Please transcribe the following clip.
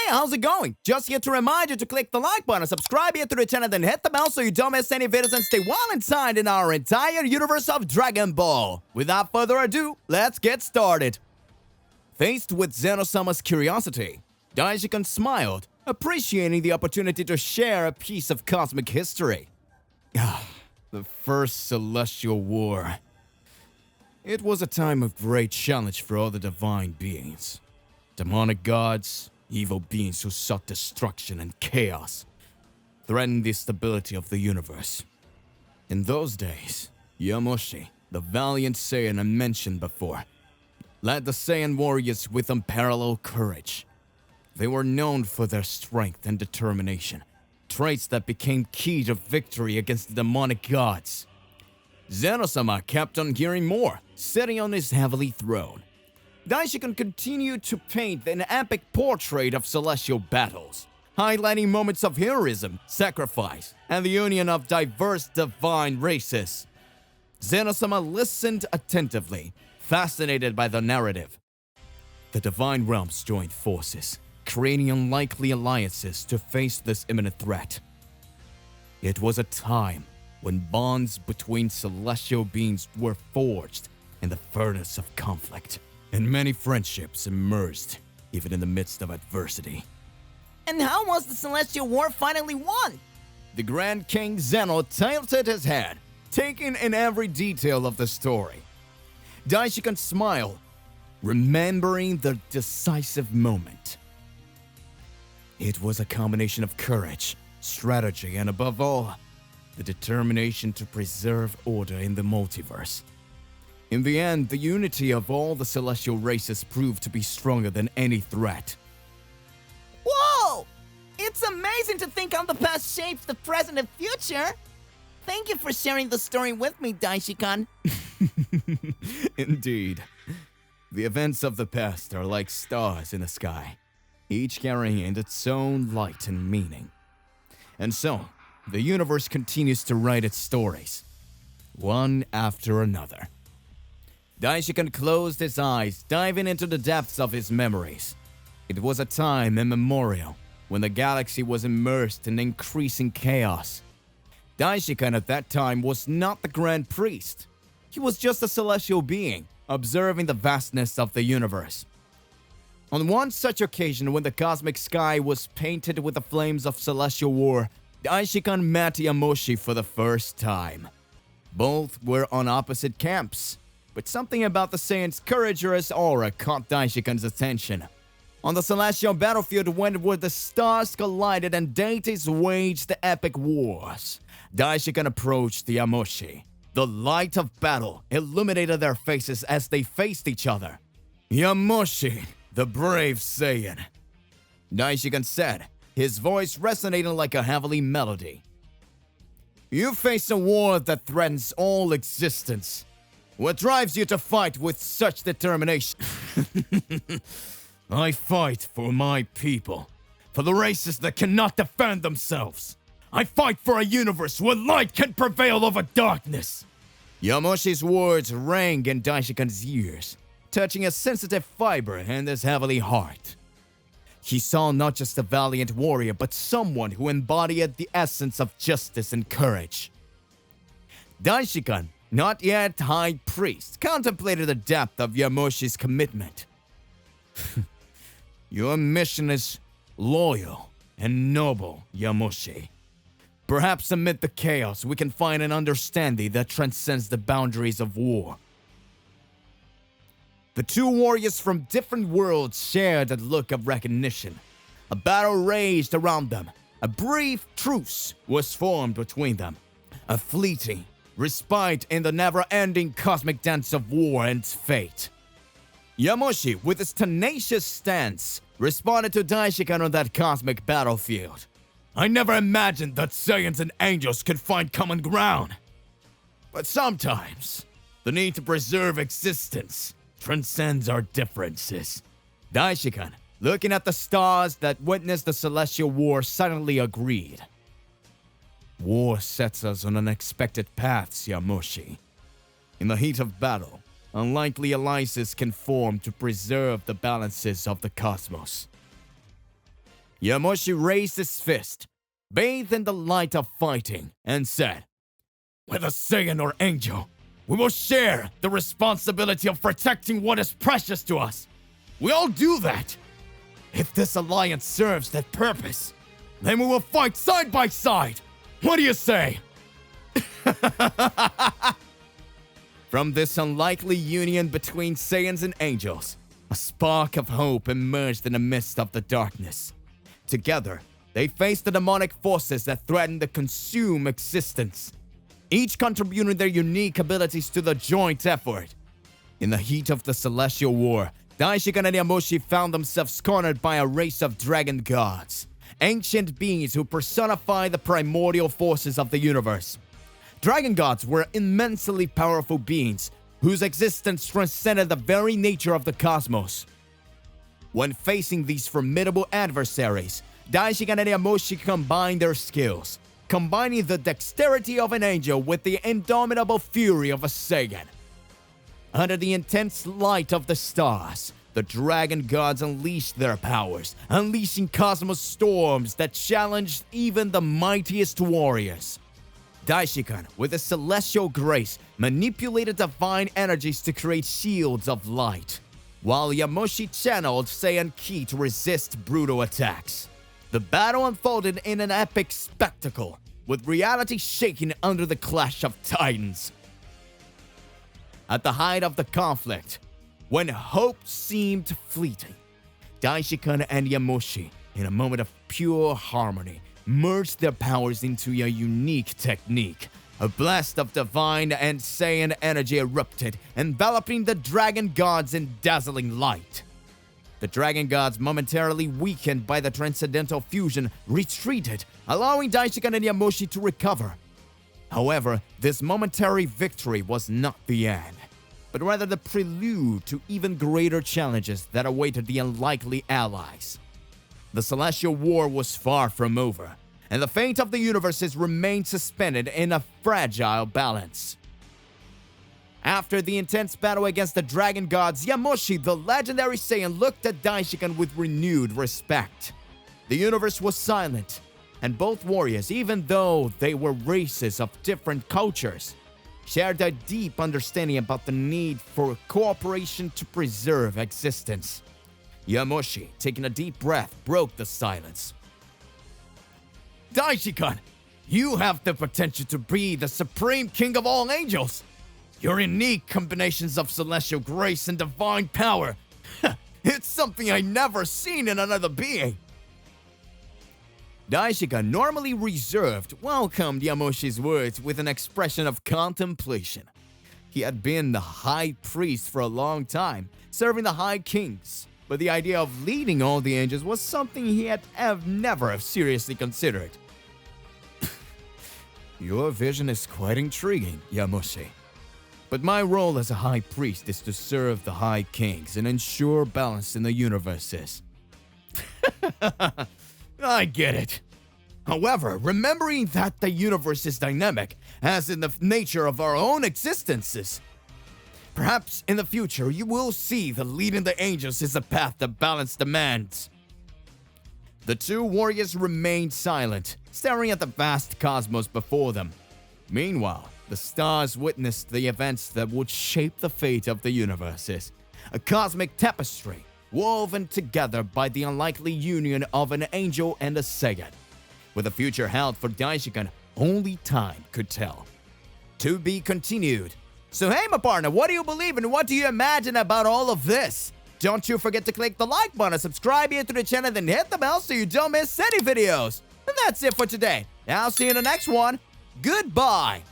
how's it going? Just here to remind you to click the like button, subscribe here to the channel, then hit the bell so you don't miss any videos and stay well inside in our entire universe of Dragon Ball. Without further ado, let's get started. Faced with Zeno-sama's curiosity, Daishinkan smiled, appreciating the opportunity to share a piece of cosmic history. The First Celestial War. It was a time of great challenge for all the divine beings. Demonic gods, evil beings who sought destruction and chaos, threatened the stability of the universe. In those days, Yamoshi, the valiant Saiyan I mentioned before, led the Saiyan warriors with unparalleled courage. They were known for their strength and determination, traits that became key to victory against the demonic gods. Zeno-sama kept on hearing more, sitting on his heavenly throne. Daishinkan continued to paint an epic portrait of celestial battles, highlighting moments of heroism, sacrifice, and the union of diverse divine races. Zeno-sama listened attentively, fascinated by the narrative. The divine realms joined forces, creating unlikely alliances to face this imminent threat. It was a time when bonds between celestial beings were forged in the furnace of conflict, and many friendships emerged, even in the midst of adversity. And how was the Celestial War finally won? The Grand King Zeno tilted his head, taking in every detail of the story. Daishinkan smiled, remembering the decisive moment. It was a combination of courage, strategy, and above all, the determination to preserve order in the multiverse. In the end, the unity of all the celestial races proved to be stronger than any threat. Whoa! It's amazing to think how the past shapes the present and future. Thank you for sharing the story with me, Daishinkan. Indeed. The events of the past are like stars in the sky, each carrying its own light and meaning. And so, the universe continues to write its stories, one after another. Daishinkan closed his eyes, diving into the depths of his memories. It was a time immemorial when the galaxy was immersed in increasing chaos. Daishinkan at that time was not the Grand Priest. He was just a celestial being, observing the vastness of the universe. On one such occasion when the cosmic sky was painted with the flames of celestial war, Daishinkan met Yamoshi for the first time. Both were on opposite camps, but something about the Saiyan's courageous aura caught Daishinkan's attention. On the celestial battlefield where the stars collided and deities waged the epic wars, Daishinkan approached Yamoshi. The light of battle illuminated their faces as they faced each other. "Yamoshi, the brave Saiyan," Daishinkan said, his voice resonating like a heavenly melody. "You face a war that threatens all existence. What drives you to fight with such determination?" "I fight for my people, for the races that cannot defend themselves. I fight for a universe where light can prevail over darkness." Yamoshi's words rang in Daishinkan's ears, touching a sensitive fiber in his heavenly heart. He saw not just a valiant warrior, but someone who embodied the essence of justice and courage. Daishinkan, not yet High Priest, contemplated the depth of Yamoshi's commitment. "Your mission is loyal and noble, Yamoshi. Perhaps amid the chaos, we can find an understanding that transcends the boundaries of war." The two warriors from different worlds shared a look of recognition. A battle raged around them. A brief truce was formed between them. A fleeting respite in the never-ending cosmic dance of war and fate. Yamoshi, with his tenacious stance, responded to Daishinkan on that cosmic battlefield. "I never imagined that Saiyans and angels could find common ground. But sometimes, the need to preserve existence transcends our differences." Daishinkan, looking at the stars that witnessed the celestial war, suddenly agreed. "War sets us on unexpected paths, Yamoshi. In the heat of battle, unlikely alliances can form to preserve the balances of the cosmos. Yamoshi raised his fist, bathed in the light of fighting, and said, "Whether Saiyan or angel, we will share the responsibility of protecting what is precious to us. We all do that. If this alliance serves that purpose, then we will fight side by side. What do you say?" From this unlikely union between Saiyans and angels, a spark of hope emerged in the midst of the darkness. Together, they faced the demonic forces that threatened to consume existence, each contributing their unique abilities to the joint effort. In the heat of the Celestial War, Daishinkan and Yamoshi found themselves cornered by a race of dragon gods, ancient beings who personify the primordial forces of the universe. Dragon gods were immensely powerful beings whose existence transcended the very nature of the cosmos. When facing these formidable adversaries, Daishinkan and Yamoshi combined their skills, combining the dexterity of an angel with the indomitable fury of a Saiyan. Under the intense light of the stars, the dragon gods unleashed their powers, unleashing cosmos storms that challenged even the mightiest warriors. Daishinkan, with a celestial grace, manipulated divine energies to create shields of light, while Yamoshi channeled Saiyan Ki to resist brutal attacks. The battle unfolded in an epic spectacle, with reality shaking under the clash of titans. At the height of the conflict, when hope seemed fleeting, Daishinkan and Yamoshi, in a moment of pure harmony, merged their powers into a unique technique. A blast of divine and Saiyan energy erupted, enveloping the dragon gods in dazzling light. The dragon gods, momentarily weakened by the transcendental fusion, retreated, allowing Daishinkan and Yamoshi to recover. However, this momentary victory was not the end, but rather the prelude to even greater challenges that awaited the unlikely allies. The Celestial War was far from over, and the fate of the universes remained suspended in a fragile balance. After the intense battle against the dragon gods, Yamoshi, the legendary Saiyan, looked at Daishinkan with renewed respect. The universe was silent, and both warriors, even though they were races of different cultures, shared a deep understanding about the need for cooperation to preserve existence. Yamoshi, taking a deep breath, broke the silence. "Daishinkan, you have the potential to be the supreme king of all angels. Your unique combinations of celestial grace and divine power, it's something I never seen in another being." Daishinkan, normally reserved, welcomed Yamoshi's words with an expression of contemplation. He had been the high priest for a long time, serving the high kings, but the idea of leading all the angels was something he had never seriously considered. "Your vision is quite intriguing, Yamoshi. But my role as a high priest is to serve the high kings and ensure balance in the universes." "I get it. However, remembering that the universe is dynamic, as in the nature of our own existences, perhaps in the future you will see that leading the angels is a path that balance demands." The two warriors remained silent, staring at the vast cosmos before them. Meanwhile, the stars witnessed the events that would shape the fate of the universes, a cosmic tapestry woven together by the unlikely union of an angel and a Saiyan. With the future held for Daishinkan, only time could tell. To be continued. So hey, my partner, what do you believe and what do you imagine about all of this? Don't you forget to click the like button, subscribe here to the channel, then hit the bell so you don't miss any videos. And that's it for today. I'll see you in the next one. Goodbye.